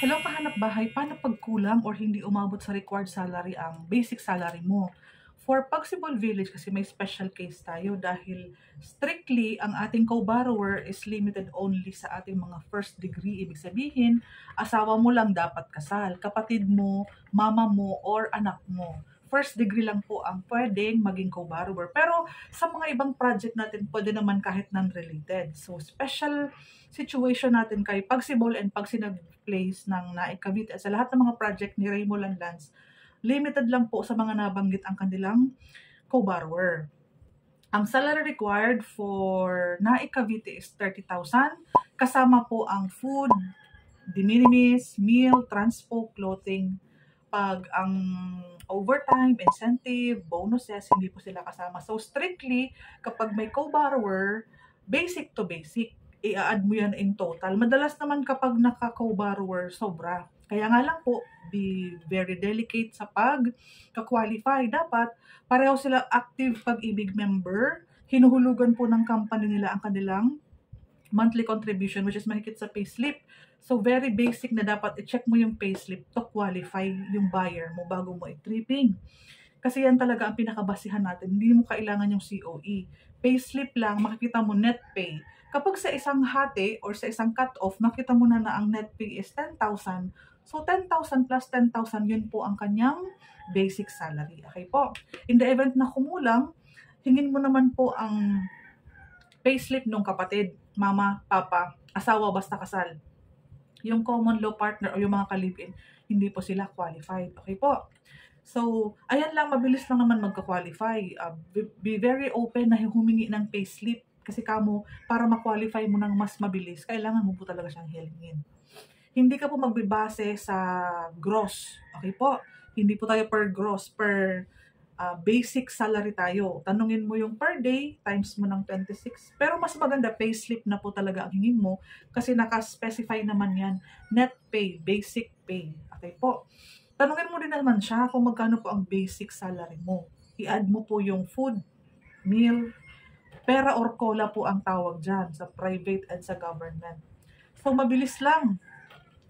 Hello kahanap bahay, paano pag kulang or hindi umabot sa required salary ang basic salary mo? For Pagsibol Village kasi may special case tayo dahil strictly ang ating co-borrower is limited only sa ating mga first degree. Ibig sabihin, asawa mo lang dapat kasal, kapatid mo, mama mo, or anak mo. First degree lang po ang pwedeng maging co-borrower. Pero sa mga ibang project natin, pwede naman kahit non-related. So, special situation natin kay Pagsibol and Pagsinag Place ng Naik Cavite sa lahat ng mga project ni Raymoland Lands, limited lang po sa mga nabanggit ang kanilang co-borrower. Ang salary required for Naik Cavite is 30,000, kasama po ang food, de minimis, meal, transpo, clothing. Pag ang overtime, incentive, bonuses, hindi po sila kasama. So strictly, kapag may co-borrower, basic to basic, i-add mo yan in total. Madalas naman kapag naka-co-borrower, sobra. Kaya nga lang po, be very delicate sa pag-qualify. Dapat pareho sila active Pag-ibig member, hinuhulugan po ng company nila ang kanilang monthly contribution, which is mahigit sa payslip. So very basic na dapat i-check mo yung payslip to qualify yung buyer mo bago mo i-tripping. Kasi yan talaga ang pinakabasihan natin. Hindi mo kailangan yung COE. Payslip lang, makikita mo net pay. Kapag sa isang hati or sa isang cut-off, makita mo na ang net pay is 10,000. So 10,000 plus 10,000, yun po ang kanyang basic salary. Okay po? In the event na kumulang, hingin mo naman po ang payslip ng kapatid, mama, papa, asawa basta kasal. Yung common law partner o yung mga kalipin, hindi po sila qualified. Okay po? So, ayan lang, mabilis lang naman magka-qualify. Be very open na humingi ng payslip. Kasi kamo, para ma-qualify mo ng mas mabilis, kailangan mo po talaga siyang hilingin. Hindi ka po magbibase sa gross. Okay po? Hindi po tayo per gross, per basic salary tayo. Tanungin mo yung per day, times mo ng 26. Pero mas maganda, payslip na po talaga ang hingin mo kasi naka-specify naman yan. Net pay, basic pay. Okay po? Tanungin mo din naman siya kung magkano po ang basic salary mo. I-add mo po yung food, meal, pera or cola po ang tawag dyan sa private and sa government. So, mabilis lang.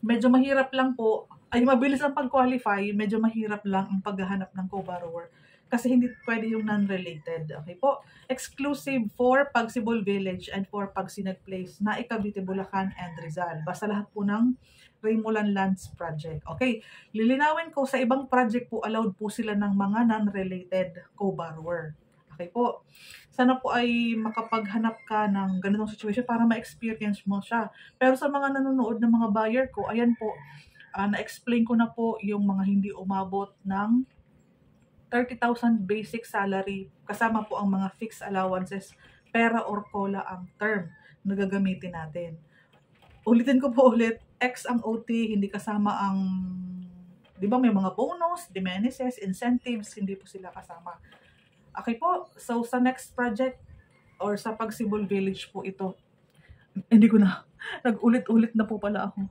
Medyo mahirap lang po. Ay, mabilis ang pag-qualify, medyo mahirap lang ang paghahanap ng co-borrower. Kasi hindi pwede yung non-related. Okay po? Exclusive for Pagsibol Village and for Pagsinag Place, Naik Cavite, Bulacan, and Rizal. Basta lahat po ng Raymoland Lands project. Okay, lilinawin ko sa ibang project po, allowed po sila ng mga non-related co-borrower. Okay po. Sana po ay makapaghanap ka ng ganitong situation para ma-experience mo siya. Pero sa mga nanonood ng mga buyer ko, ayan po, na-explain ko na po yung mga hindi umabot ng 30,000 basic salary, kasama po ang mga fixed allowances, pera or cola ang term na gagamitin natin. Ulitin ko po ulit, X ang OT, hindi kasama ang, di ba may mga bonus, diminishes, incentives, hindi po sila kasama. Okay po, so sa next project or sa Pagsibol Village po ito, hindi ko na, nag-ulit-ulit na po pala ako.